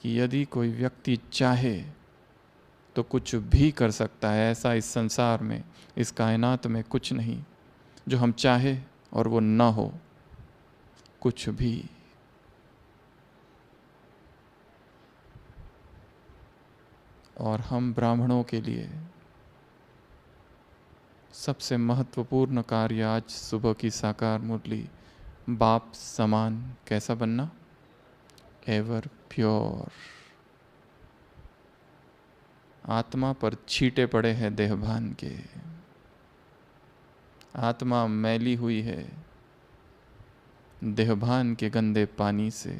कि यदि कोई व्यक्ति चाहे तो कुछ भी कर सकता है। ऐसा इस संसार में, इस कायनात में कुछ नहीं जो हम चाहे और वो ना हो, कुछ भी। और हम ब्राह्मणों के लिए सबसे महत्वपूर्ण कार्य आज सुबह की साकार मुरली, बाप समान कैसा बनना, एवर प्योर। आत्मा पर छींटे पड़े हैं देहभान के, आत्मा मैली हुई है देहभान के गंदे पानी से।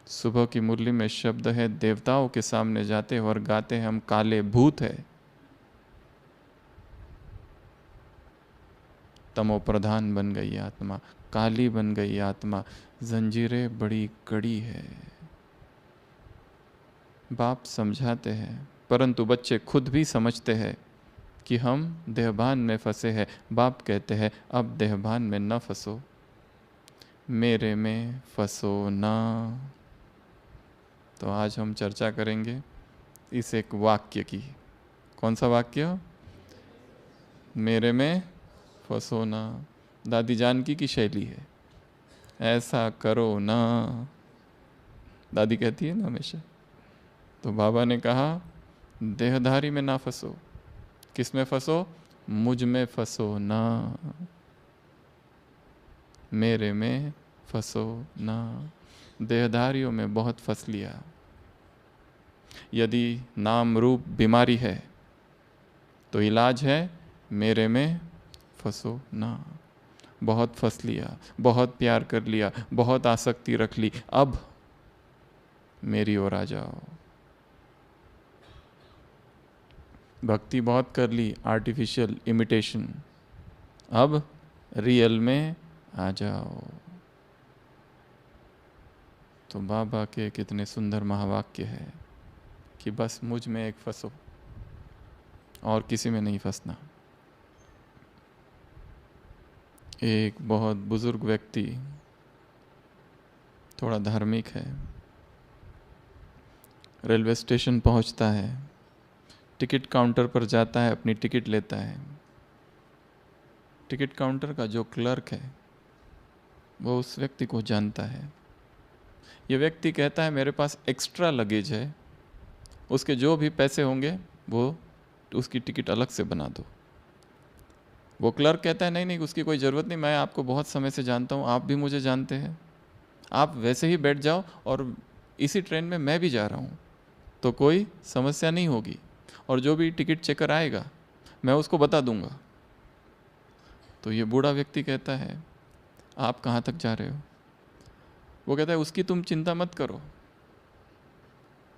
सुबह की मुरली में शब्द है, देवताओं के सामने जाते और गाते हैं हम काले भूत है, तमो प्रधान बन गई आत्मा, काली बन गई आत्मा, जंजीरें बड़ी कड़ी है। बाप समझाते हैं, परंतु बच्चे खुद भी समझते हैं कि हम देहभान में फंसे हैं। बाप कहते हैं अब देहभान में न फंसो, मेरे में फंसो ना। तो आज हम चर्चा करेंगे इस एक वाक्य की। कौन सा वाक्य? मेरे में फंसो ना। दादी जानकी की शैली है, ऐसा करो ना, दादी कहती है ना हमेशा। तो बाबा ने कहा देहधारी में ना फंसो। किस में फंसो? मुझ में फंसो ना, मेरे में फंसो ना। देहधारियों में बहुत फंस लिया। यदि नाम रूप बीमारी है तो इलाज है मेरे में फंसो ना। बहुत फंस लिया, बहुत प्यार कर लिया, बहुत आसक्ति रख ली, अब मेरी ओर आ जाओ। भक्ति बहुत कर ली, आर्टिफिशियल इमिटेशन, अब रियल में आ जाओ। तो बाबा के कितने सुंदर महावाक्य है कि बस मुझ में एक फंसो और किसी में नहीं फंसना। एक बहुत बुजुर्ग व्यक्ति, थोड़ा धार्मिक है, रेलवे स्टेशन पहुंचता है, टिकट काउंटर पर जाता है, अपनी टिकट लेता है। टिकट काउंटर का जो क्लर्क है वो उस व्यक्ति को जानता है। ये व्यक्ति कहता है मेरे पास एक्स्ट्रा लगेज है, उसके जो भी पैसे होंगे वो उसकी टिकट अलग से बना दो। वो क्लर्क कहता है नहीं नहीं, उसकी कोई ज़रूरत नहीं, मैं आपको बहुत समय से जानता हूँ, आप भी मुझे जानते हैं, आप वैसे ही बैठ जाओ और इसी ट्रेन में मैं भी जा रहा हूँ तो कोई समस्या नहीं होगी, और जो भी टिकट चेकर आएगा मैं उसको बता दूंगा। तो ये बूढ़ा व्यक्ति कहता है आप कहाँ तक जा रहे हो? वो कहता है उसकी तुम चिंता मत करो,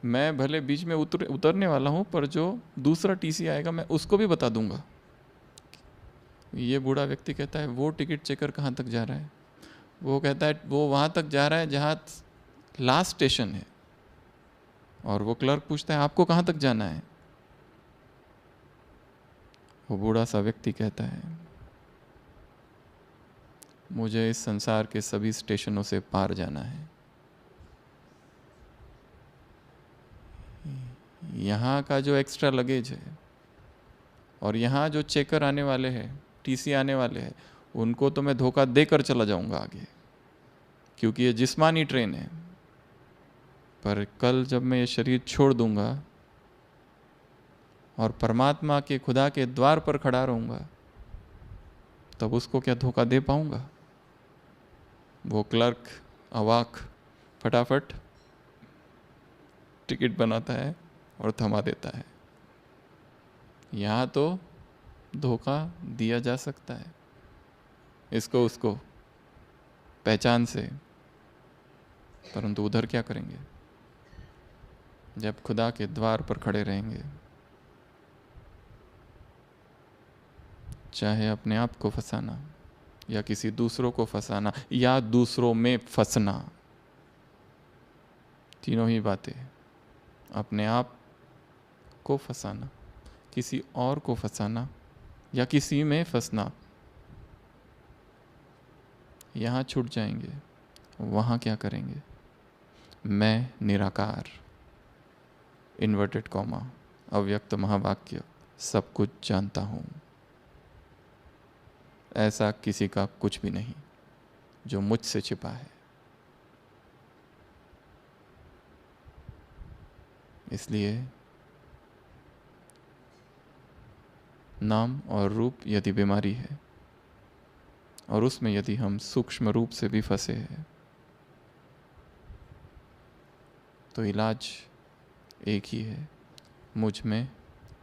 मैं भले बीच में उतरने वाला हूँ, पर जो दूसरा टीसी आएगा मैं उसको भी बता दूंगा। ये बूढ़ा व्यक्ति कहता है वो टिकट चेकर कहाँ तक जा रहा है? वो कहता है वो वहाँ तक जा रहा है जहाँ लास्ट स्टेशन है। और वो क्लर्क पूछता है आपको कहाँ तक जाना है? वो बूढ़ा सा व्यक्ति कहता है मुझे इस संसार के सभी स्टेशनों से पार जाना है। यहाँ का जो एक्स्ट्रा लगेज है और यहाँ जो चेकर आने वाले हैं, टीसी आने वाले हैं, उनको तो मैं धोखा देकर चला जाऊंगा आगे, क्योंकि ये जिस्मानी ट्रेन है। पर कल जब मैं ये शरीर छोड़ दूंगा और परमात्मा के, खुदा के द्वार पर खड़ा रहूंगा, तब उसको क्या धोखा दे पाऊंगा? वो क्लर्क अवाक फटाफट टिकट बनाता है और थमा देता है। यहाँ तो धोखा दिया जा सकता है इसको उसको पहचान से, परंतु उधर क्या करेंगे जब खुदा के द्वार पर खड़े रहेंगे? चाहे अपने आप को फंसाना या किसी दूसरों को फंसाना या दूसरों में फंसना, तीनों ही बातें, अपने आप को फंसाना, किसी और को फंसाना या किसी में फंसना, यहाँ छूट जाएंगे, वहाँ क्या करेंगे? मैं निराकार, इन्वर्टेड कॉमा, अव्यक्त महावाक्य, सब कुछ जानता हूँ। ऐसा किसी का कुछ भी नहीं जो मुझसे छिपा है। इसलिए नाम और रूप यदि बीमारी है और उसमें यदि हम सूक्ष्म रूप से भी फंसे हैं तो इलाज एक ही है, मुझ में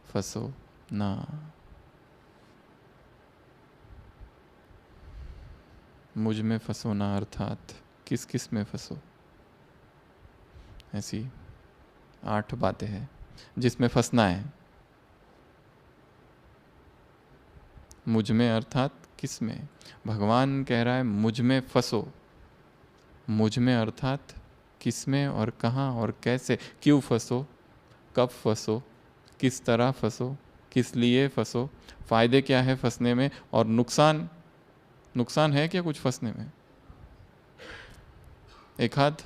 फंसो ना। मुझ में फंसो ना अर्थात किस किस में फंसो। ऐसी 8 बातें हैं जिसमें फंसना है। मुझ में अर्थात किस में? भगवान कह रहा है मुझ में फंसो। मुझ में अर्थात किस में और कहाँ और कैसे, क्यों फंसो, कब फंसो, किस तरह फंसो, किस लिए फंसो, फायदे क्या है फंसने में, और नुकसान, नुकसान है क्या कुछ फंसने में? एक हाथ।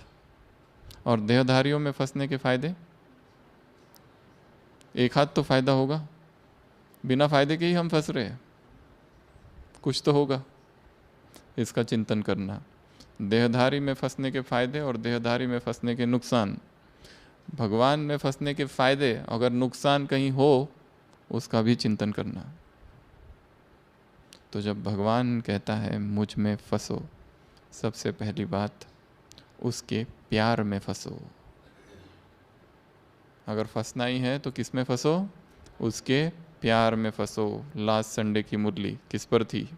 और देहधारियों में फंसने के फायदे? एक हाथ तो फायदा होगा, बिना फायदे के ही हम फंस रहे हैं, कुछ तो होगा। इसका चिंतन करना। देहधारी में फंसने के फायदे और देहधारी में फंसने के नुकसान। भगवान में फंसने के फायदे, अगर नुकसान कहीं हो उसका भी चिंतन करना। तो जब भगवान कहता है मुझ में फंसो, सबसे पहली बात उसके प्यार में फंसो। अगर फंसना ही है तो किस में फंसो? उसके प्यार में फंसो। लास्ट संडे की मुरली किस पर थी?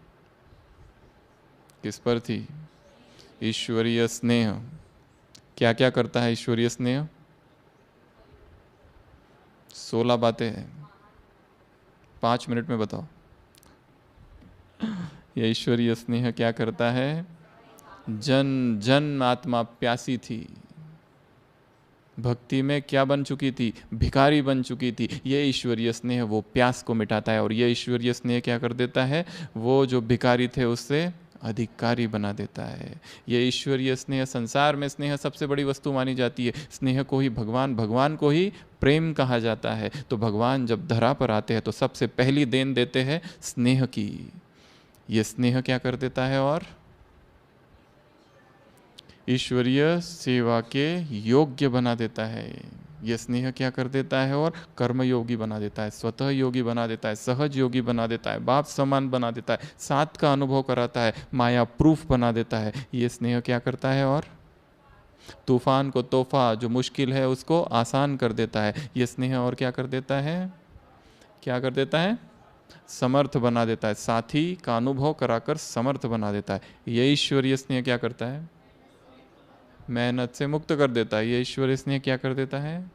किस पर थी? ईश्वरीय स्नेह। क्या क्या करता है ईश्वरीय स्नेह? 16 बातें हैं, 5 मिनट में बताओ। यह ईश्वरीय स्नेह क्या करता है? जन जन आत्मा प्यासी थी, भक्ति में क्या बन चुकी थी? भिखारी बन चुकी थी। ये ईश्वरीय स्नेह वो प्यास को मिटाता है। और ये ईश्वरीय स्नेह क्या कर देता है? वो जो भिखारी थे उससे अधिकारी बना देता है। ये ईश्वरीय स्नेह, संसार में स्नेह सबसे बड़ी वस्तु मानी जाती है। स्नेह को ही भगवान, भगवान को ही प्रेम कहा जाता है। तो भगवान जब धरा पर आते हैं तो सबसे पहली देन देते हैं स्नेह की। ये स्नेह क्या कर देता है? और ईश्वरीय सेवा के योग्य बना देता है। यह स्नेह क्या कर देता है? और कर्मयोगी बना देता है, स्वतः योगी बना देता है, सहज योगी बना देता है, बाप समान बना देता है, साथ का अनुभव कराता है, माया प्रूफ बना देता है। ये स्नेह क्या करता है? और तूफान को तोहफा, जो मुश्किल है उसको आसान कर देता है। ये स्नेह और क्या कर देता है? क्या कर देता है? समर्थ बना देता है, साथी का अनुभव कराकर समर्थ बना देता है। ये ईश्वरीय स्नेह क्या करता है? मेहनत से मुक्त कर देता है। ये ईश्वरीय स्नेह क्या कर देता है?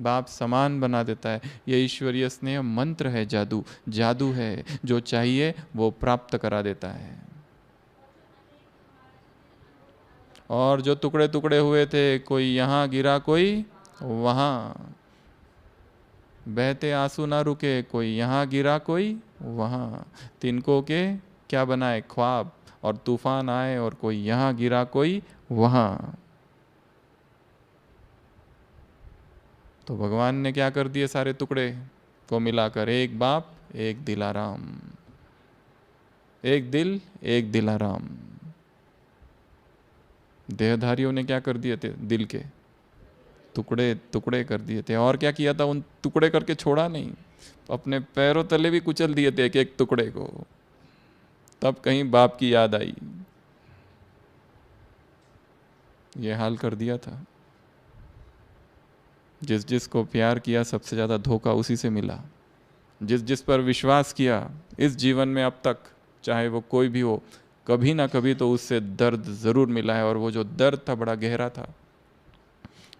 बाप समान बना देता है। ये ईश्वरीय स्नेह मंत्र है, जादू, जादू है, जो चाहिए वो प्राप्त करा देता है। और जो टुकड़े टुकड़े हुए थे, कोई यहाँ गिरा कोई वहाँ, बहते आंसू ना रुके, कोई यहाँ गिरा कोई वहाँ, तिनको के क्या बनाए? ख्वाब। और तूफान आए और कोई यहाँ गिरा कोई वहाँ। तो भगवान ने क्या कर दिए? सारे टुकड़े को मिलाकर एक बाप एक दिलाराम, एक दिल एक दिलाराम। देहधारियों ने क्या कर दिए थे? दिल के टुकड़े टुकड़े कर दिए थे। और क्या किया था? उन टुकड़े करके छोड़ा नहीं, अपने पैरों तले भी कुचल दिए थे एक एक टुकड़े को। तब कहीं बाप की याद आई, ये हाल कर दिया था। जिस जिस को प्यार किया सबसे ज़्यादा धोखा उसी से मिला। जिस जिस पर विश्वास किया इस जीवन में अब तक, चाहे वो कोई भी हो, कभी ना कभी तो उससे दर्द ज़रूर मिला है। और वो जो दर्द था बड़ा गहरा था।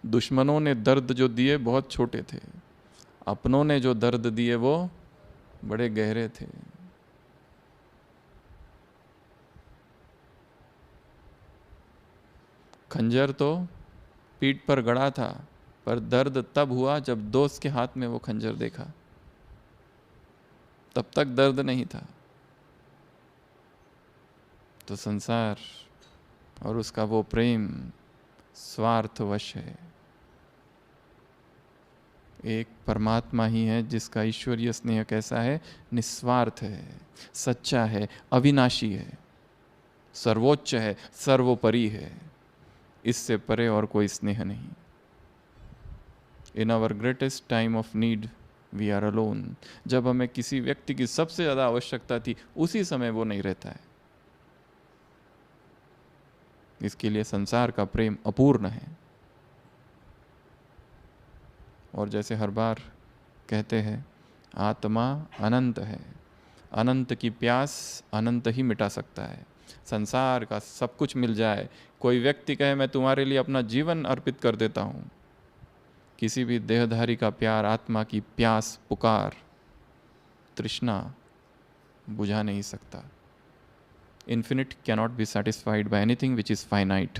दुश्मनों ने दर्द जो दिए बहुत छोटे थे, अपनों ने जो दर्द दिए वो बड़े गहरे थे। खंजर तो पीठ पर गड़ा था, पर दर्द तब हुआ जब दोस्त के हाथ में वो खंजर देखा। तब तक दर्द नहीं था। तो संसार और उसका वो प्रेम स्वार्थवश है। एक परमात्मा ही है जिसका ईश्वरीय स्नेह कैसा है? निस्वार्थ है, सच्चा है, अविनाशी है, सर्वोच्च है, सर्वोपरि है। इससे परे और कोई स्नेह नहीं। In our greatest time of need we are alone. जब हमें किसी व्यक्ति की सबसे ज्यादा आवश्यकता थी, उसी समय वो नहीं रहता है। इसके लिए संसार का प्रेम अपूर्ण है। और जैसे हर बार कहते हैं, आत्मा अनंत है। अनंत की प्यास अनंत ही मिटा सकता है। संसार का सब कुछ मिल जाए, कोई व्यक्ति कहे मैं तुम्हारे लिए अपना जीवन अर्पित कर देता हूं, किसी भी देहधारी का प्यार आत्मा की प्यास, पुकार, तृष्णा बुझा नहीं सकता। Infinite cannot be satisfied by anything which is finite.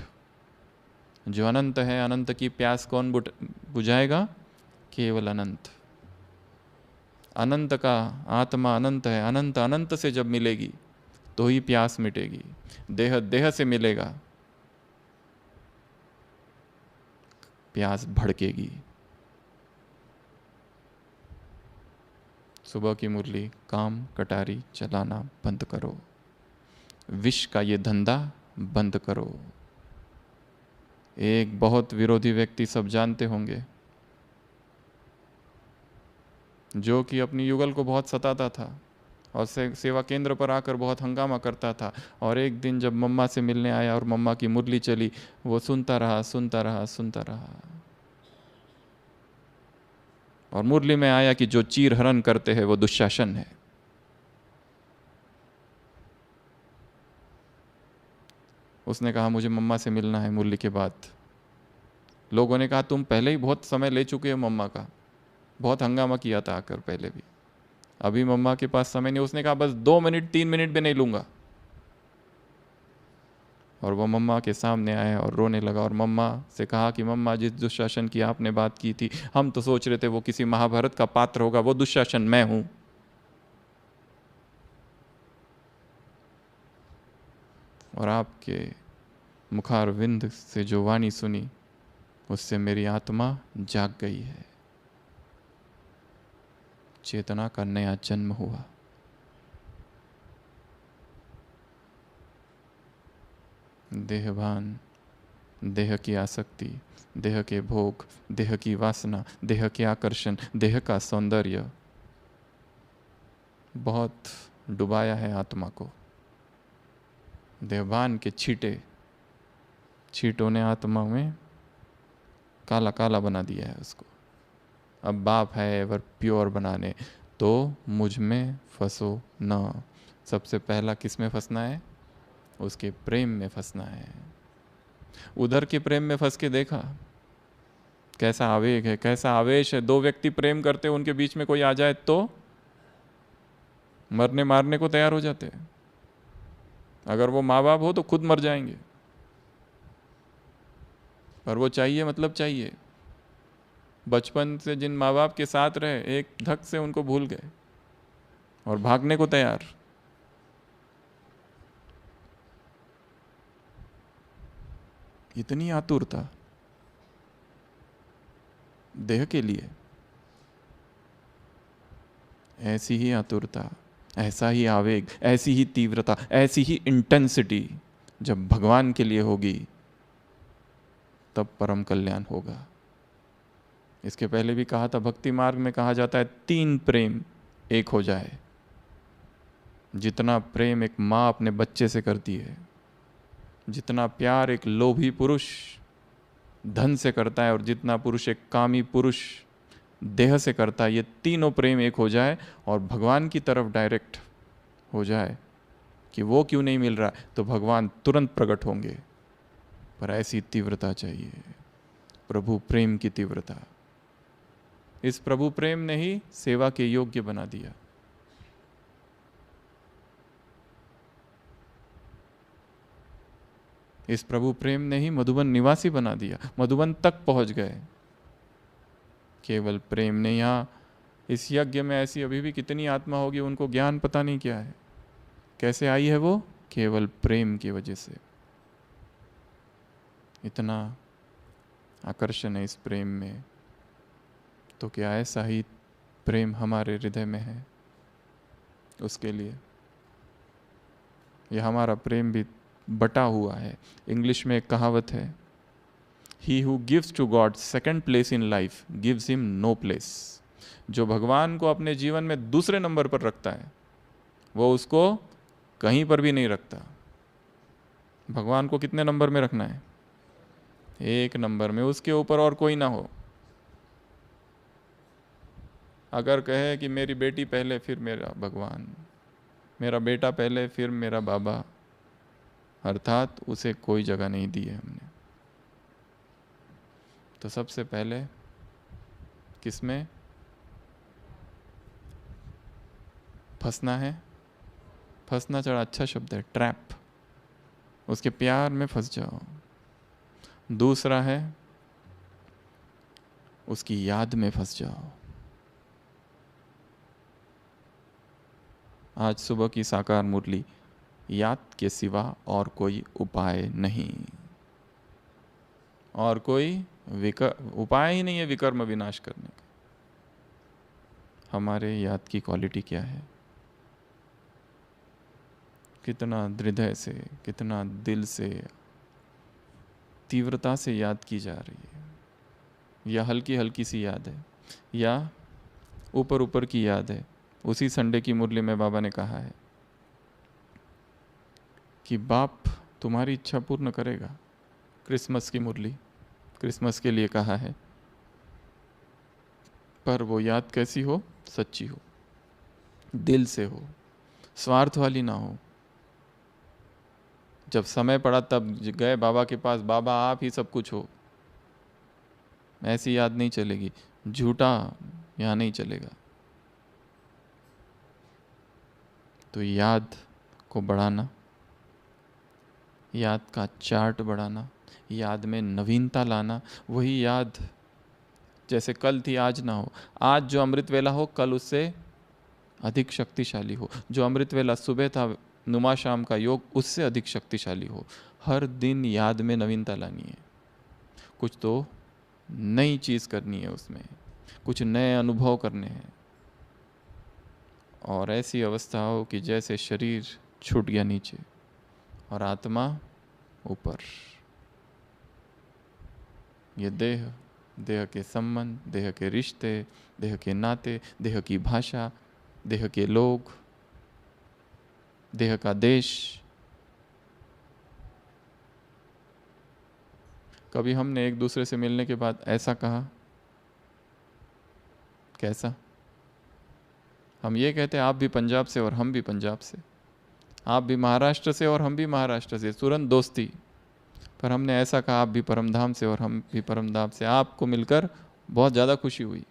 जो अनंत है, अनंत की प्यास कौन बुझाएगा? केवल अनंत। अनंत का आत्मा अनंत है, अनंत अनंत से जब मिलेगी तो ही प्यास मिटेगी। देह देह से मिलेगा, प्यास भड़केगी। सुबह की मुरली, काम कटारी चलाना बंद करो। विष का ये धंधा बंद करो। एक बहुत विरोधी व्यक्ति सब जानते होंगे, जो कि अपनी युगल को बहुत सताता था और सेवा केंद्र पर आकर बहुत हंगामा करता था। और एक दिन जब मम्मा से मिलने आया और मम्मा की मुरली चली, वो सुनता रहा, सुनता रहा, सुनता रहा। और मुरली में आया कि जो चीर हरण करते हैं वो दुशासन है। उसने कहा मुझे मम्मा से मिलना है मुरली के बाद। लोगों ने कहा तुम पहले ही बहुत समय ले चुके हो मम्मा का, बहुत हंगामा किया था आकर पहले भी, अभी मम्मा के पास समय नहीं। उसने कहा बस 2 मिनट 3 मिनट भी नहीं लूंगा। और वो मम्मा के सामने आया और रोने लगा और मम्मा से कहा कि मम्मा, जिस दुशासन की आपने बात की थी, हम तो सोच रहे थे वो किसी महाभारत का पात्र होगा, वो दुशासन मैं हूं। और आपके मुखारविंद से जो वाणी सुनी, उससे मेरी आत्मा जाग गई है। चेतना का नया जन्म हुआ। देहभान, देह की आसक्ति, देह के भोग, देह की वासना, देह के आकर्षण, देह का सौंदर्य बहुत डुबाया है आत्मा को। देहभान के छींटों ने आत्मा में काला काला बना दिया है उसको। अब बाप है एवर प्योर बनाने, तो मुझ में फंसो न। सबसे पहला किस में फंसना है? उसके प्रेम में फंसना है। उधर के प्रेम में फंस के देखा कैसा आवेग है, कैसा आवेश है। 2 व्यक्ति प्रेम करते, उनके बीच में कोई आ जाए तो मरने मारने को तैयार हो जाते हैं। अगर वो माँ बाप हो तो खुद मर जाएंगे, पर वो चाहिए मतलब चाहिए। बचपन से जिन माँ बाप के साथ रहे, एक धक से उनको भूल गए और भागने को तैयार। इतनी आतुरता देह के लिए, ऐसी ही आतुरता, ऐसा ही आवेग, ऐसी ही तीव्रता, ऐसी ही इंटेंसिटी जब भगवान के लिए होगी, तब परम कल्याण होगा। इसके पहले भी कहा था, भक्ति मार्ग में कहा जाता है 3 प्रेम एक हो जाए। जितना प्रेम एक माँ अपने बच्चे से करती है, जितना प्यार एक लोभी पुरुष धन से करता है, और जितना पुरुष एक कामी पुरुष देह से करता है, ये तीनों प्रेम एक हो जाए और भगवान की तरफ डायरेक्ट हो जाए कि वो क्यों नहीं मिल रहा, तो भगवान तुरंत प्रकट होंगे। पर ऐसी तीव्रता चाहिए, प्रभु प्रेम की तीव्रता। इस प्रभु प्रेम ने ही सेवा के योग्य बना दिया। इस प्रभु प्रेम ने ही मधुबन निवासी बना दिया, मधुबन तक पहुंच गए केवल प्रेम ने। यहाँ इस यज्ञ में ऐसी अभी भी कितनी आत्मा होगी, उनको ज्ञान पता नहीं क्या है, कैसे आई है वो? केवल प्रेम की वजह से। इतना आकर्षण है इस प्रेम में, तो क्या ऐसा ही प्रेम हमारे हृदय में है उसके लिए? यह हमारा प्रेम भी बटा हुआ है। इंग्लिश में एक कहावत है, he who gives to God second place in life gives him no place. जो भगवान को अपने जीवन में दूसरे नंबर पर रखता है वो उसको कहीं पर भी नहीं रखता। भगवान को कितने नंबर में रखना है? एक नंबर में, उसके ऊपर और कोई ना हो। अगर कहे कि मेरी बेटी पहले फिर मेरा भगवान, मेरा बेटा पहले फिर मेरा बाबा, अर्थात उसे कोई जगह नहीं दी है हमने। तो सबसे पहले किसमें फंसना है? फंसना चढ़ा अच्छा शब्द है, ट्रैप। उसके प्यार में फंस जाओ। दूसरा है उसकी याद में फंस जाओ। आज सुबह की साकार मुरली, याद के सिवा और कोई उपाय नहीं, और कोई उपाय ही नहीं है विकर्म विनाश करने का। हमारे याद की क्वालिटी क्या है? कितना हृदय से, कितना दिल से, तीव्रता से याद की जा रही है, या हल्की हल्की सी याद है, या ऊपर ऊपर की याद है। उसी संडे की मुरली में बाबा ने कहा है कि बाप तुम्हारी इच्छा पूर्ण करेगा। क्रिसमस की मुरली, क्रिसमस के लिए कहा है, पर वो याद कैसी हो? सच्ची हो, दिल से हो, स्वार्थ वाली ना हो। जब समय पड़ा तब गए बाबा के पास, बाबा आप ही सब कुछ हो, ऐसी याद नहीं चलेगी। झूठा यहाँ नहीं चलेगा। तो याद को बढ़ाना, याद का चार्ट बढ़ाना, याद में नवीनता लाना। वही याद जैसे कल थी आज ना हो। आज जो अमृत वेला हो कल उससे अधिक शक्तिशाली हो। जो अमृत वेला सुबह था नुमा शाम का योग, उससे अधिक शक्तिशाली हो। हर दिन याद में नवीनता लानी है, कुछ तो नई चीज़ करनी है, उसमें कुछ नए अनुभव करने हैं। और ऐसी अवस्था हो कि जैसे शरीर छूट गया नीचे और आत्मा ऊपर। ये देह, देह के संबंध, देह के रिश्ते, देह के नाते, देह की भाषा, देह के लोग, देह का देश। कभी हमने एक दूसरे से मिलने के बाद ऐसा कहा? कैसा? हम ये कहते हैं आप भी पंजाब से और हम भी पंजाब से, आप भी महाराष्ट्र से और हम भी महाराष्ट्र से, तुरंत दोस्ती। पर हमने ऐसा कहा आप भी परमधाम से और हम भी परमधाम से, आपको मिलकर बहुत ज़्यादा खुशी हुई।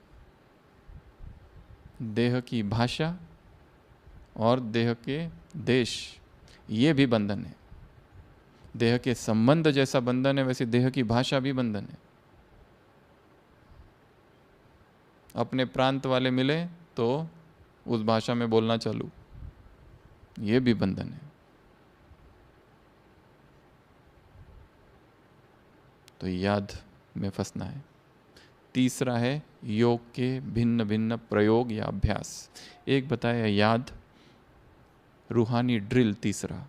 देह की भाषा और देह के देश, ये भी बंधन है। देह के संबंध जैसा बंधन है वैसे देह की भाषा भी बंधन है। अपने प्रांत वाले मिले तो उस भाषा में बोलना चालू, ये भी बंधन है। तो याद में फंसना है। तीसरा है योग के भिन्न भिन्न प्रयोग या अभ्यास। एक बताया याद, रूहानी ड्रिल तीसरा।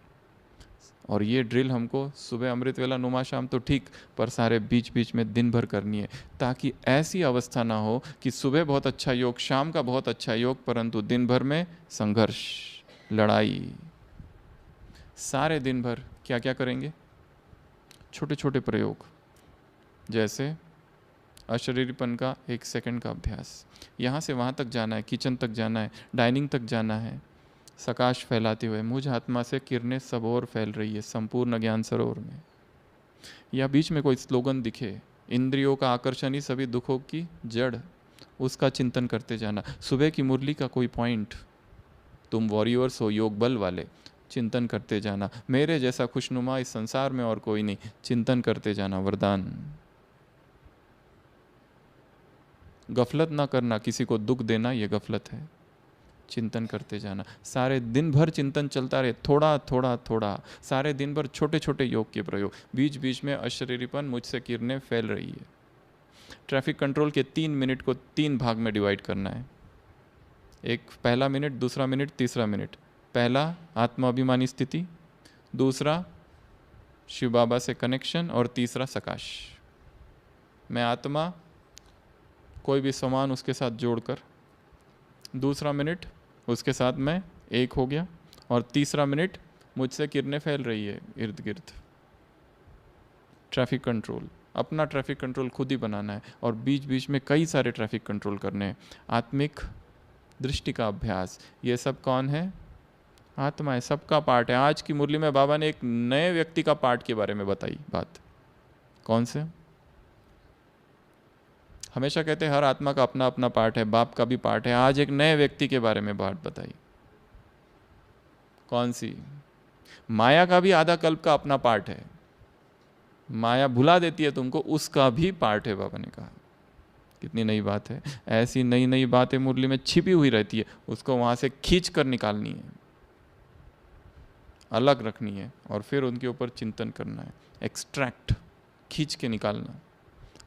और ये ड्रिल हमको सुबह अमृत वेला नुमा शाम तो ठीक, पर सारे बीच बीच में दिन भर करनी है, ताकि ऐसी अवस्था ना हो कि सुबह बहुत अच्छा योग, शाम का बहुत अच्छा योग, परंतु दिन भर में संघर्ष, लड़ाई। सारे दिन भर क्या क्या करेंगे? छोटे छोटे प्रयोग, जैसे अशरीरीपन का 1 सेकंड का अभ्यास। यहाँ से वहाँ तक जाना है, किचन तक जाना है, डाइनिंग तक जाना है, सकाश फैलाते हुए मुझ आत्मा से किरणें सब ओर फैल रही है संपूर्ण ज्ञान सरोवर में। या बीच में कोई स्लोगन दिखे, इंद्रियों का आकर्षण ही सभी दुखों की जड़, उसका चिंतन करते जाना। सुबह की मुरली का कोई पॉइंट, तुम वॉरियर्स हो योग बल वाले, चिंतन करते जाना। मेरे जैसा खुशनुमा इस संसार में और कोई नहीं, चिंतन करते जाना, वरदान। गफलत ना करना, किसी को दुख देना ये गफलत है। चिंतन करते जाना, सारे दिन भर चिंतन चलता रहे, थोड़ा थोड़ा थोड़ा, सारे दिन भर छोटे छोटे योग के प्रयोग। बीच बीच में अशरीरीपन मुझसे किरणें फैल रही है, ट्रैफिक कंट्रोल के 3 मिनट को 3 भाग में डिवाइड करना है। एक पहला मिनट, दूसरा मिनट, तीसरा मिनट। पहला आत्माभिमानी स्थिति, दूसरा शिव बाबा से कनेक्शन, और तीसरा सकाश। मैं आत्मा, कोई भी सामान उसके साथ जोड़कर। दूसरा मिनट उसके साथ मैं एक हो गया, और तीसरा मिनट मुझसे किरणें फैल रही है इर्द गिर्द। ट्रैफिक कंट्रोल, अपना ट्रैफिक कंट्रोल खुद ही बनाना है, और बीच बीच में कई सारे ट्रैफिक कंट्रोल करने हैं। आत्मिक दृष्टि का अभ्यास, ये सब कौन है? आत्मा है, सबका पार्ट है। आज की मुरली में बाबा ने एक नए व्यक्ति का पार्ट के बारे में बताई बात। कौन से? हमेशा कहते हैं हर आत्मा का अपना अपना पार्ट है, बाप का भी पार्ट है। आज एक नए व्यक्ति के बारे में बात बताई। कौन सी? माया का भी आधा कल्प का अपना पार्ट है। माया भुला देती है तुमको, उसका भी पार्ट है, बाबा ने कहा। कितनी नई बात है। ऐसी नई नई बातें मुरली में छिपी हुई रहती है, उसको वहां से खींच कर निकालनी है, अलग रखनी है, और फिर उनके ऊपर चिंतन करना है। एक्सट्रैक्ट, खींच के निकालना,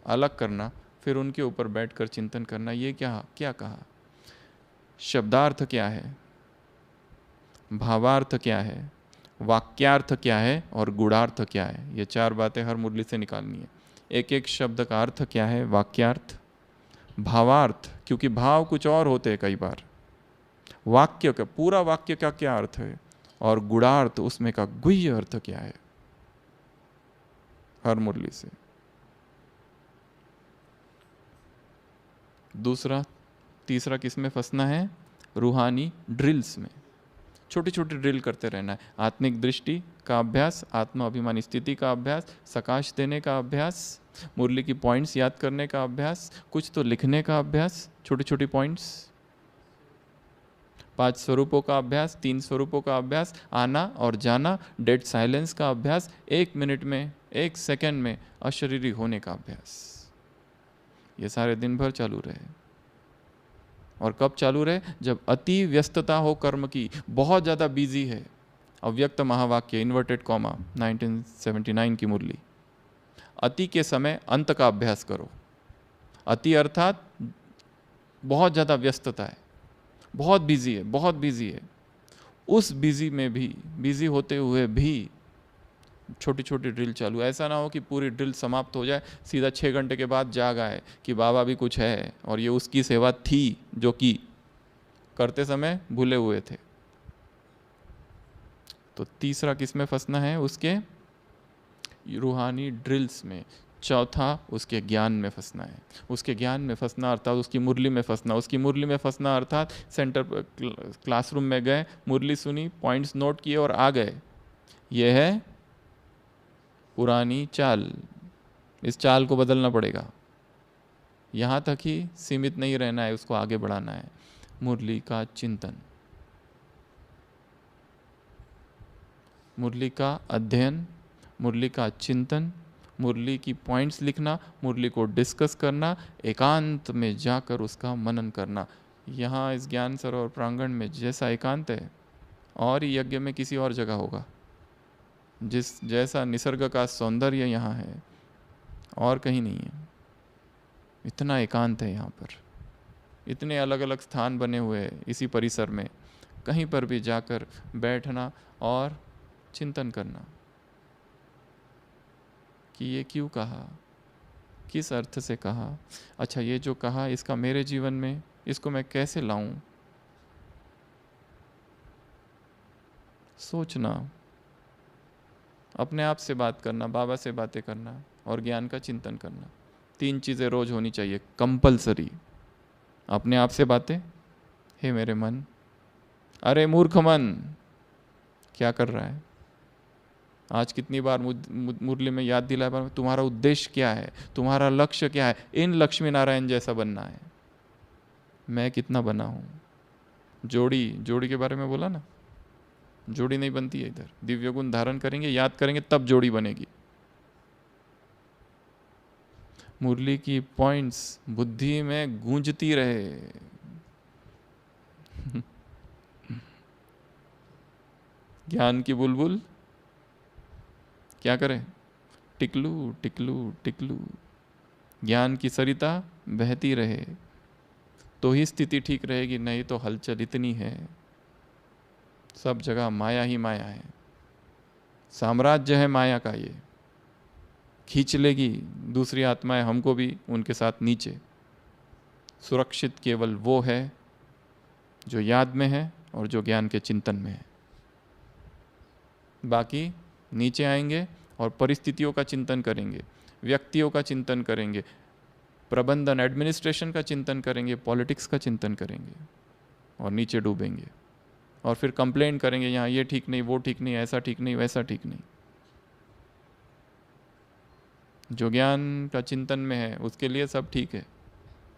अलग करना, फिर उनके ऊपर बैठकर चिंतन करना। ये क्या क्या कहा? शब्दार्थ क्या है, भावार्थ क्या है, वाक्यार्थ क्या है, और गुणार्थ क्या है। ये 4 बातें हर मुरली से निकालनी है। एक एक शब्द का अर्थ क्या है, वाक्यार्थ, भावार्थ, क्योंकि भाव कुछ और होते हैं कई बार। वाक्य का पूरा वाक्य का क्या अर्थ है, और गुणार्थ, उसमें का गुह्य अर्थ क्या है, हर मुरली से। दूसरा, तीसरा किस में फंसना है? रूहानी ड्रिल्स में। छोटी छोटी ड्रिल करते रहना है। आत्मिक दृष्टि का अभ्यास, आत्मा अभिमानी स्थिति का अभ्यास, सकाश देने का अभ्यास, मुरली की पॉइंट्स याद करने का अभ्यास, कुछ तो लिखने का अभ्यास, छोटी छोटी पॉइंट्स, 5 स्वरूपों का अभ्यास, 3 स्वरूपों का अभ्यास, आना और जाना, डेड साइलेंस का अभ्यास, 1 मिनट में, 1 सेकंड में अशरीरी होने का अभ्यास। ये सारे दिन भर चालू रहे। और कब चालू रहे? जब अति व्यस्तता हो कर्म की, बहुत ज़्यादा बिजी है। अव्यक्त महावाक्य, इन्वर्टेड कॉमा, 1979 की मुरली। अति के समय अंत का अभ्यास करो। अति अर्थात बहुत ज़्यादा व्यस्तता है, बहुत बिजी है, बहुत बिजी है। उस बिजी में भी, बिजी होते हुए भी छोटी छोटी ड्रिल चालू। ऐसा ना हो कि पूरी ड्रिल समाप्त हो जाए, सीधा 6 घंटे के बाद जाग आए कि बाबा भी कुछ है, और ये उसकी सेवा थी जो कि करते समय भूले हुए थे। तो तीसरा किस में फंसना है? उसके रूहानी ड्रिल्स में। चौथा, उसके ज्ञान में फंसना है। उसके ज्ञान में फंसना अर्थात उसकी मुरली में फंसना। उसकी मुरली में फंसना अर्थात सेंटर क्लासरूम में गए, मुरली सुनी, पॉइंट्स नोट किए और आ गए। यह है पुरानी चाल। इस चाल को बदलना पड़ेगा। यहाँ तक ही सीमित नहीं रहना है, उसको आगे बढ़ाना है। मुरली का चिंतन, मुरली का अध्ययन, मुरली का चिंतन, मुरली की पॉइंट्स लिखना, मुरली को डिस्कस करना, एकांत में जाकर उसका मनन करना। यहाँ इस ज्ञान सरोवर प्रांगण में जैसा एकांत है, और यज्ञ में किसी और जगह होगा। जिस जैसा निसर्ग का सौंदर्य यहाँ है, और कहीं नहीं है। इतना एकांत है यहाँ पर। इतने अलग अलग स्थान बने हुए हैं इसी परिसर में। कहीं पर भी जाकर बैठना और चिंतन करना कि ये क्यों कहा, किस अर्थ से कहा, अच्छा ये जो कहा इसका मेरे जीवन में, इसको मैं कैसे लाऊं। सोचना, अपने आप से बात करना, बाबा से बातें करना, और ज्ञान का चिंतन करना। 3 चीज़ें रोज होनी चाहिए, कंपलसरी। अपने आप से बातें, हे मेरे मन, अरे मूर्ख मन क्या कर रहा है। आज कितनी बार मुरली में याद दिलाया, तुम्हारा उद्देश्य क्या है, तुम्हारा लक्ष्य क्या है। इन लक्ष्मी नारायण जैसा बनना है। मैं कितना बना हूँ। जोड़ी के बारे में बोला ना, जोड़ी नहीं बनती है इधर। दिव्य गुण धारण करेंगे, याद करेंगे, तब जोड़ी बनेगी। मुरली की पॉइंट्स बुद्धि में गूंजती रहे। ज्ञान की बुलबुल क्या करे? टिकलू टिकलू टिकलू। ज्ञान की सरिता बहती रहे तो ही स्थिति ठीक रहेगी, नहीं तो हलचल इतनी है, सब जगह माया ही माया है, साम्राज्य है माया का, ये खींच लेगी दूसरी आत्माएं हमको भी उनके साथ नीचे। सुरक्षित केवल वो है जो याद में है और जो ज्ञान के चिंतन में है। बाकी नीचे आएंगे और परिस्थितियों का चिंतन करेंगे, व्यक्तियों का चिंतन करेंगे, प्रबंधन एडमिनिस्ट्रेशन का चिंतन करेंगे, पॉलिटिक्स का चिंतन करेंगे और नीचे डूबेंगे और फिर कंप्लेंट करेंगे यहाँ ये ठीक नहीं, वो ठीक नहीं, ऐसा ठीक नहीं, वैसा ठीक नहीं। जो ज्ञान का चिंतन में है उसके लिए सब ठीक है,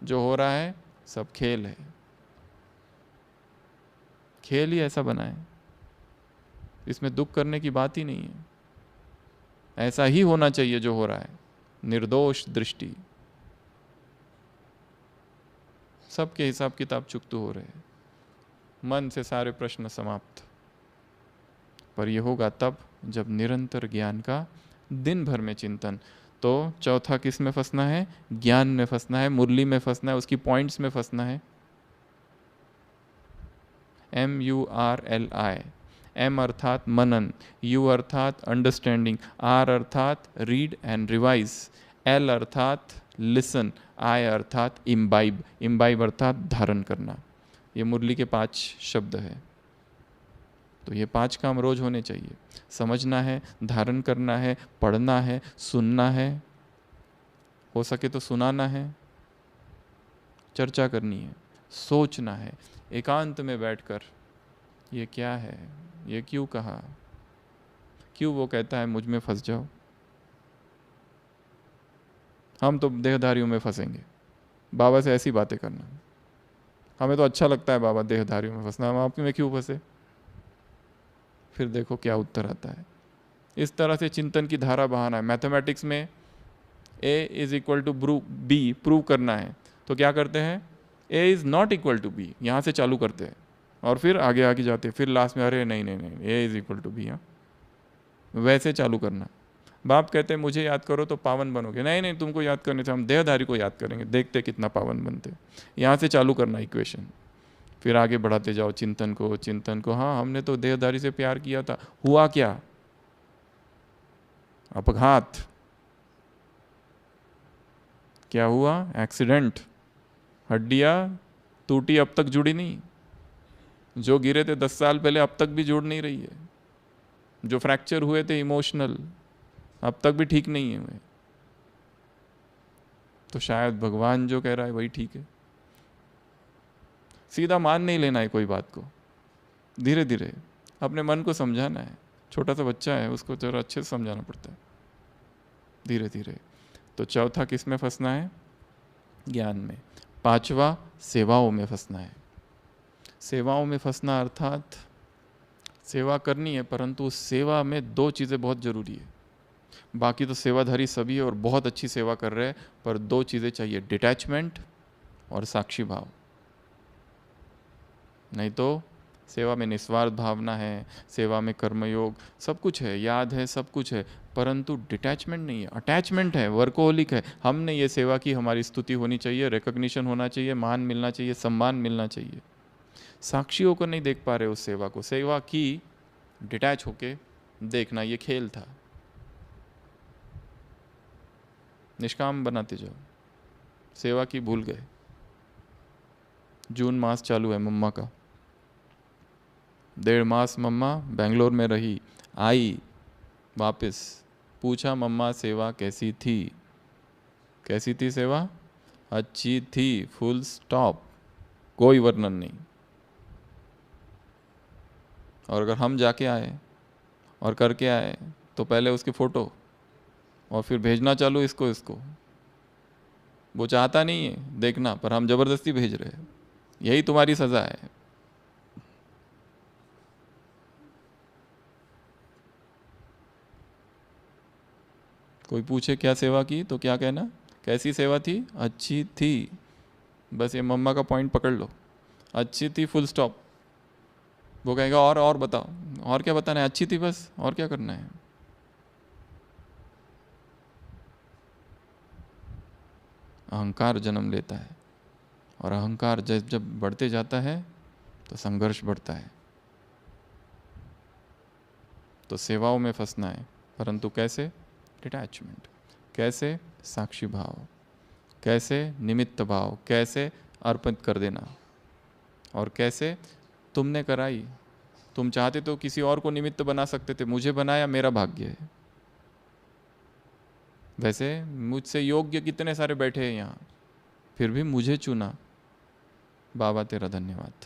जो हो रहा है सब खेल है, खेल ही ऐसा बना है, इसमें दुख करने की बात ही नहीं है, ऐसा ही होना चाहिए जो हो रहा है, निर्दोष दृष्टि। सबके हिसाब किताब चुकतू हो रहे हैं, मन से सारे प्रश्न समाप्त। पर यह होगा तब जब निरंतर ज्ञान का दिन भर में चिंतन। तो चौथा किस में फंसना है? ज्ञान में फंसना है, मुरली में फंसना है, उसकी पॉइंट्स में फंसना है। MURLI, M अर्थात मनन, U अर्थात अंडरस्टैंडिंग, R अर्थात रीड एंड रिवाइज, L अर्थात लिसन, I अर्थात इम्बाइब, इम्बाइब अर्थात धारण करना। ये मुरली के 5 शब्द है। तो ये 5 काम रोज होने चाहिए, समझना है, धारण करना है, पढ़ना है, सुनना है, हो सके तो सुनाना है, चर्चा करनी है, सोचना है एकांत में बैठकर, ये क्या है, ये क्यों कहा, क्यों वो कहता है मुझ में फंस जाओ। हम तो देहधारियों में फंसेंगे, बाबा से ऐसी बातें करना, हमें तो अच्छा लगता है बाबा देहधारियों में फंसना, हम आप में क्यों फंसे। फिर देखो क्या उत्तर आता है। इस तरह से चिंतन की धारा बहाना है। मैथमेटिक्स में A = B प्रूव करना है तो क्या करते हैं, A ≠ B, यहाँ से चालू करते हैं और फिर आगे आगे जाते हैं, फिर लास्ट में अरे नहीं नहीं नहीं A = B, हाँ वैसे चालू करना। बाप कहते हैं मुझे याद करो तो पावन बनोगे, नहीं नहीं तुमको याद करने से हम देहधारी को याद करेंगे, देखते कितना पावन बनते। यहाँ से चालू करना इक्वेशन, फिर आगे बढ़ाते जाओ चिंतन को। हाँ हमने तो देहधारी से प्यार किया था, हुआ क्या, अपघात, क्या हुआ, एक्सीडेंट, हड्डियां टूटी अब तक जुड़ी नहीं, जो गिरे थे 10 साल पहले अब तक भी जुड़ नहीं रही है, जो फ्रैक्चर हुए थे इमोशनल अब तक भी ठीक नहीं है हुए। तो शायद भगवान जो कह रहा है वही ठीक है। सीधा मान नहीं लेना है कोई बात को, धीरे धीरे अपने मन को समझाना है। छोटा सा बच्चा है, उसको जरा अच्छे से समझाना पड़ता है धीरे धीरे। तो चौथा किस में फंसना है? ज्ञान में। 5वां सेवाओं में फंसना है। सेवाओं में फंसना अर्थात सेवा करनी है, परंतु उस सेवा में 2 चीज़ें बहुत ज़रूरी है। बाकी तो सेवाधारी सभी है और बहुत अच्छी सेवा कर रहे हैं, पर 2 चीज़ें चाहिए, डिटैचमेंट और साक्षी भाव। नहीं तो सेवा में निस्वार्थ भावना है, सेवा में कर्मयोग सब कुछ है, याद है, सब कुछ है, परंतु डिटैचमेंट नहीं है, अटैचमेंट है, वर्कोहोलिक है। हमने ये सेवा की, हमारी स्तुति होनी चाहिए, रिकॉग्निशन होना चाहिए, मान मिलना चाहिए, सम्मान मिलना चाहिए। साक्षियों को नहीं देख पा रहे उस सेवा को, सेवा की डिटैच होके देखना, ये खेल था, निष्काम बनाते जाओ। सेवा की भूल गए। जून मास चालू है मम्मा का, 1.5 मास मम्मा बेंगलोर में रही, आई वापस, पूछा मम्मा सेवा कैसी थी? कैसी थी सेवा? अच्छी थी, फुल स्टॉप, कोई वर्णन नहीं। और अगर हम जाके आए और करके आए तो पहले उसकी फ़ोटो और फिर भेजना चालू इसको। वो चाहता नहीं है देखना, पर हम ज़बरदस्ती भेज रहे हैं। यही तुम्हारी सज़ा है। कोई पूछे क्या सेवा की तो क्या कहना, कैसी सेवा थी? अच्छी थी। बस ये मम्मा का पॉइंट पकड़ लो, अच्छी थी, फुल स्टॉप। वो कहेगा और बताओ, और क्या बताना है? अच्छी थी बस, और क्या करना है? अहंकार जन्म लेता है, और अहंकार जब जब बढ़ते जाता है तो संघर्ष बढ़ता है। तो सेवाओं में फंसना है, परंतु कैसे? डिटैचमेंट। कैसे? साक्षी भाव। कैसे? निमित्त भाव। कैसे? अर्पित कर देना। और कैसे? तुमने कराई, तुम चाहते तो किसी और को निमित्त बना सकते थे, मुझे बनाया, मेरा भाग्य है। वैसे मुझसे योग्य कितने सारे बैठे हैं यहाँ, फिर भी मुझे चुना, बाबा तेरा धन्यवाद।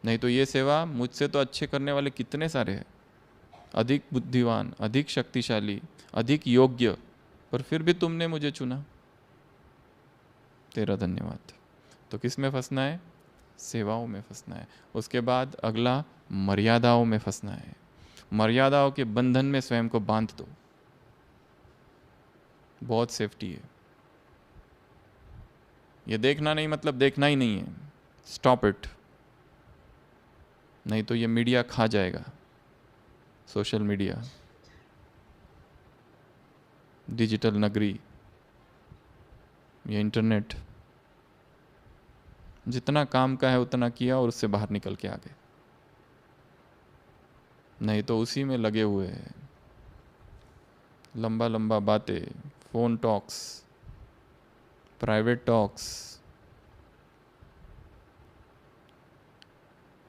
नहीं तो ये सेवा मुझसे तो अच्छे करने वाले कितने सारे हैं, अधिक बुद्धिमान, अधिक शक्तिशाली, अधिक योग्य, पर फिर भी तुमने मुझे चुना, तेरा धन्यवाद। तो किस में फंसना है? सेवाओं में फंसना है। उसके बाद अगला मर्यादाओं में फंसना है। मर्यादाओं के बंधन में स्वयं को बांध दो, बहुत सेफ्टी है। ये देखना नहीं मतलब देखना ही नहीं है, स्टॉप इट। नहीं तो ये मीडिया खा जाएगा, सोशल मीडिया, डिजिटल नगरी, ये इंटरनेट, जितना काम का है उतना किया और उससे बाहर निकल के आ गए। नहीं तो उसी में लगे हुए हैं, लंबा लंबा बातें, phone talks, private talks,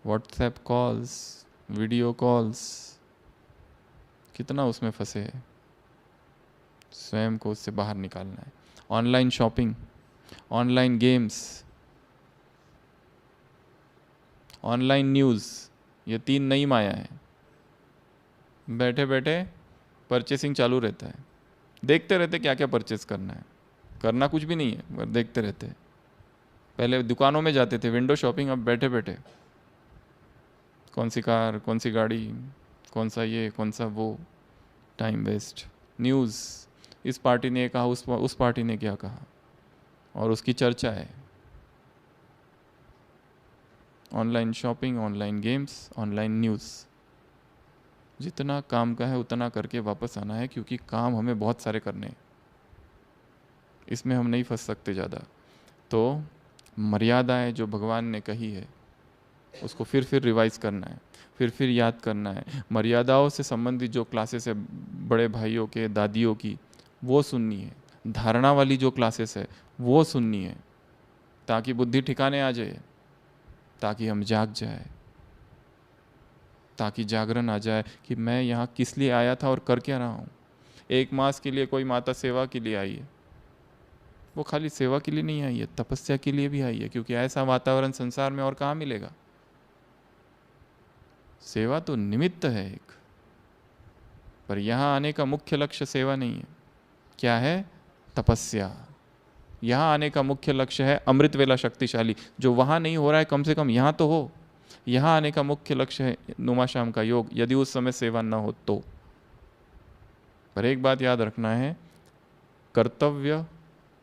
WhatsApp calls, video calls, कितना उसमें फंसे हैं। स्वयं को उससे बाहर निकालना है। Online shopping, online games, online news, ये 3 नई माया है। बैठे बैठे परचेसिंग चालू रहता है, देखते रहते क्या क्या परचेस करना है, करना कुछ भी नहीं है, पर देखते रहते हैं। पहले दुकानों में जाते थे, विंडो शॉपिंग, अब बैठे बैठे कौन सी कार, कौन सी गाड़ी, कौन सा ये, कौन सा वो, टाइम वेस्ट। न्यूज़, इस पार्टी ने कहा, उस पार्टी ने क्या कहा, और उसकी चर्चा है। Online shopping, online games, online news. जितना काम का है उतना करके वापस आना है, क्योंकि काम हमें बहुत सारे करने हैं, इसमें हम नहीं फंस सकते ज़्यादा। तो मर्यादाएं जो भगवान ने कही है उसको फिर रिवाइज करना है, फिर याद करना है। मर्यादाओं से संबंधित जो क्लासेस है बड़े भाइयों के, दादियों की, वो सुननी है। धारणा वाली जो क्लासेस है वो सुननी है, ताकि बुद्धि ठिकाने आ जाए, ताकि हम जाग जाए, ताकि जागरण आ जाए कि मैं यहाँ किस लिए आया था और कर क्या रहा हूँ। 1 मास के लिए कोई माता सेवा के लिए आई है, वो खाली सेवा के लिए नहीं आई है, तपस्या के लिए भी आई है, क्योंकि ऐसा वातावरण संसार में और कहाँ मिलेगा। सेवा तो निमित्त है एक, पर यहाँ आने का मुख्य लक्ष्य सेवा नहीं है। क्या है? तपस्या। यहाँ आने का मुख्य लक्ष्य है अमृत वेला शक्तिशाली, जो वहाँ नहीं हो रहा है कम से कम यहाँ तो हो। यहाँ आने का मुख्य लक्ष्य है नुमा शाम का योग, यदि उस समय सेवा न हो तो। पर एक बात याद रखना है, कर्तव्य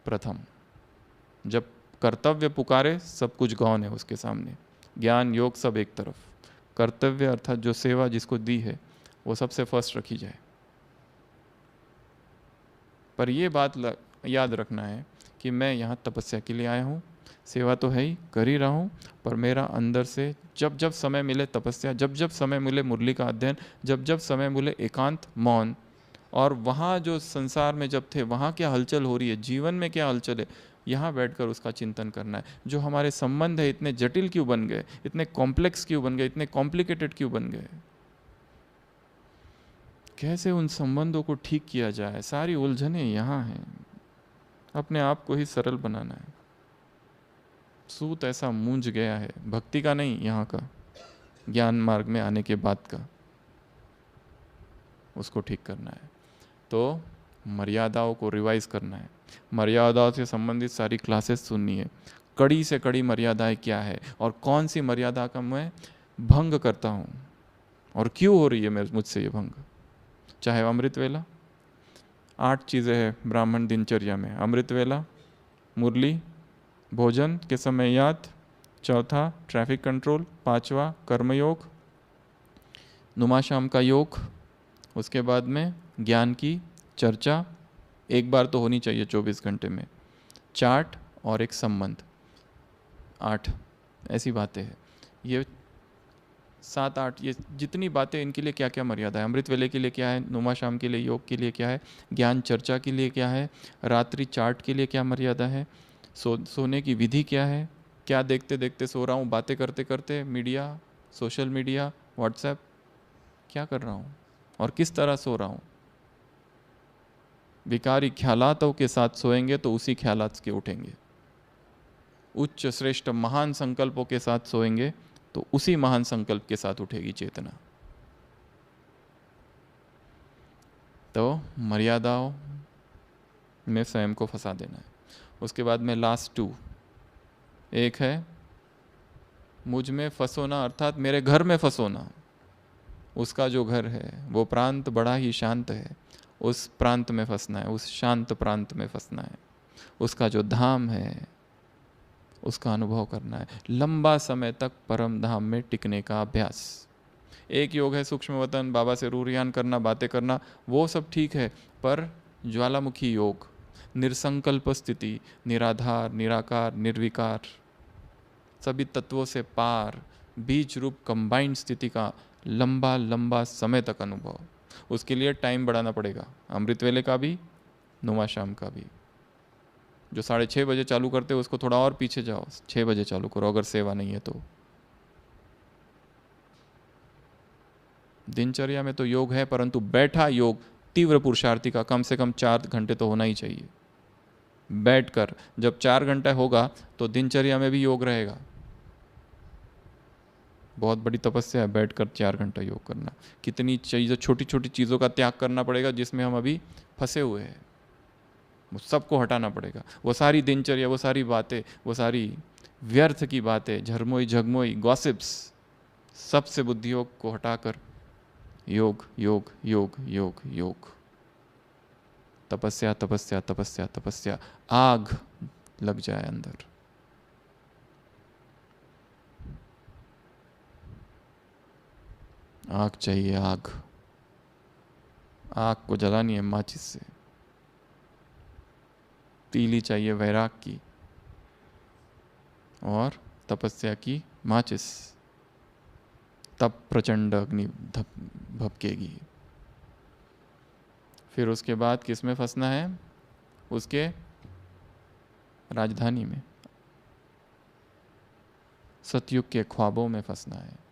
प्रथम। जब कर्तव्य पुकारे सब कुछ गौण है उसके सामने, ज्ञान योग सब एक तरफ। कर्तव्य अर्थात जो सेवा जिसको दी है वो सबसे फर्स्ट रखी जाए। पर ये बात याद रखना है कि मैं यहाँ तपस्या के लिए आया हूँ, सेवा तो है ही, कर ही रहा हूँ, पर मेरा अंदर से जब जब समय मिले तपस्या, जब जब समय मिले मुरली का अध्ययन, जब जब समय मिले एकांत मौन, और वहाँ जो संसार में जब थे वहाँ क्या हलचल हो रही है, जीवन में क्या हलचल है, यहाँ बैठकर उसका चिंतन करना है। जो हमारे संबंध है इतने जटिल क्यों बन गए, इतने कॉम्प्लेक्स क्यों बन गए, इतने कॉम्प्लिकेटेड क्यों बन गए, कैसे उन संबंधों को ठीक किया जाए, सारी उलझनें यहाँ हैं। अपने आप को ही सरल बनाना है। सूत ऐसा मूंझ गया है, भक्ति का नहीं, यहाँ का ज्ञान मार्ग में आने के बाद का, उसको ठीक करना है। तो मर्यादाओं को रिवाइज करना है, मर्यादाओं से संबंधित सारी क्लासेस सुननी है। कड़ी से कड़ी मर्यादाएं क्या है और कौन सी मर्यादा का मैं भंग करता हूँ और क्यों हो रही है मुझसे ये भंग। चाहे अमृत वेला, 8 चीज़ें हैं ब्राह्मण दिनचर्या में, अमृत वेला, मुरली, भोजन के समय याद, चौथा ट्रैफिक कंट्रोल, 5वां कर्मयोग, नुमा शाम का योग, उसके बाद में ज्ञान की चर्चा एक बार तो होनी चाहिए 24 घंटे में, चार्ट और एक संबंध, 8 ऐसी बातें हैं। ये 7-8 ये जितनी बातें, इनके लिए क्या क्या मर्यादा है, अमृत वेले के लिए क्या है, नुमा शाम के लिए, योग के लिए क्या है, ज्ञान चर्चा के लिए क्या है, रात्रि चार्ट के लिए क्या मर्यादा है, सोने की विधि क्या है, क्या देखते देखते सो रहा हूँ, बातें करते करते, मीडिया, सोशल मीडिया, व्हाट्सएप, क्या कर रहा हूँ और किस तरह सो रहा हूँ। विकारी ख्यालातों के साथ सोएंगे तो उसी ख्यालात के उठेंगे, उच्च श्रेष्ठ महान संकल्पों के साथ सोएंगे तो उसी महान संकल्प के साथ उठेगी चेतना। तो मर्यादाओं में स्वयं को फंसा देना है। उसके बाद में लास्ट 2, एक है मुझ में फंसोना, अर्थात मेरे घर में फंसोना। उसका जो घर है वो प्रांत बड़ा ही शांत है, उस प्रांत में फंसना है, उस शांत प्रांत में फंसना है। उसका जो धाम है उसका अनुभव करना है, लंबा समय तक परम धाम में टिकने का अभ्यास। एक योग है सूक्ष्म वतन, बाबा से रूरियान करना, बातें करना, वो सब ठीक है, पर ज्वालामुखी योग, निरसंकल्प स्थिति, निराधार, निराकार, निर्विकार, सभी तत्वों से पार, बीज रूप कंबाइंड स्थिति का लंबा लंबा समय तक अनुभव, उसके लिए टाइम बढ़ाना पड़ेगा, अमृत वेले का भी, नुमा शाम का भी। जो 6:30 बजे चालू करते हो उसको थोड़ा और पीछे जाओ, 6 बजे चालू करो अगर सेवा नहीं है तो। दिनचर्या में तो योग है, परंतु बैठा योग तीव्र पुरुषार्थी का कम से कम 4 घंटे तो होना ही चाहिए। बैठकर जब 4 घंटा होगा तो दिनचर्या में भी योग रहेगा। बहुत बड़ी तपस्या है बैठकर 4 घंटा योग करना। कितनी चीज़ों, छोटी छोटी चीज़ों का त्याग करना पड़ेगा जिसमें हम अभी फंसे हुए हैं, वो सबको हटाना पड़ेगा। वो सारी दिनचर्या, वो सारी बातें, वो सारी व्यर्थ की बातें, झरमोई झगमोई गॉसिप्स, सबसे बुद्धि योग को हटाकर योग योग योग योग योग, तपस्या तपस्या तपस्या तपस्या, आग लग जाए अंदर। आग चाहिए, आग, आग को जलानी है माचिस से। तीली चाहिए वैराग की और तपस्या की माचिस, तब प्रचंड अग्नि भपकेगी। फिर उसके बाद किस में फंसना है, उसके राजधानी में, सतयुग के ख्वाबों में फंसना है।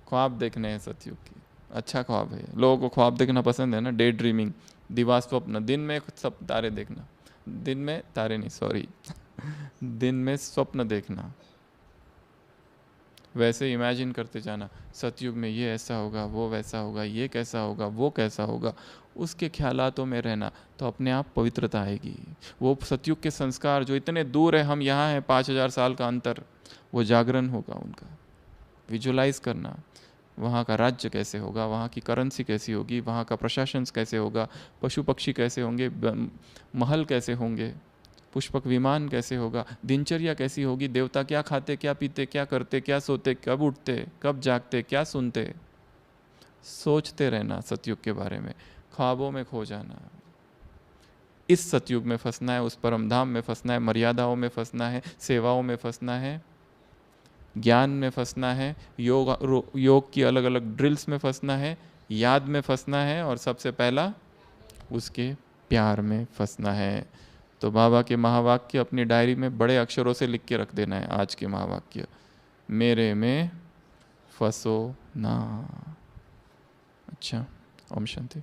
ख्वाब देखने हैं सतयुग की, अच्छा ख्वाब है, लोगों को ख्वाब देखना पसंद है ना, डे ड्रीमिंग, दिवा स्वप्न, दिन में सब तारे देखना, दिन में तारे नहीं, सॉरी दिन में स्वप्न देखना, वैसे इमेजिन करते जाना, सतयुग में ये ऐसा होगा, वो वैसा होगा, ये कैसा होगा, वो कैसा होगा, उसके ख्यालातों में रहना, तो अपने आप पवित्रता आएगी। वो सतयुग के संस्कार जो इतने दूर है, हम यहाँ हैं, 5000 साल का अंतर, वो जागरण होगा उनका। विजुलाइज करना, वहाँ का राज्य कैसे होगा, वहाँ की करेंसी कैसी होगी, वहाँ का प्रशासन कैसे होगा, पशु पक्षी कैसे होंगे, महल कैसे होंगे, पुष्पक विमान कैसे होगा, दिनचर्या कैसी होगी, देवता क्या खाते, क्या पीते, क्या करते, क्या सोते, कब उठते, कब जागते, क्या सुनते, सोचते रहना सतयुग के बारे में, ख्वाबों में खो जाना। इस सतयुग में फंसना है, उस परम धाम में फंसना है, मर्यादाओं में फंसना है, सेवाओं में फंसना है, ज्ञान में फंसना है, योग की अलग अलग ड्रिल्स में फंसना है, याद में फंसना है, और सबसे पहला उसके प्यार में फंसना है। तो बाबा के महावाक्य अपनी डायरी में बड़े अक्षरों से लिख के रख देना है। आज के महावाक्य, मेरे में फंसो ना। अच्छा, ओम शांति।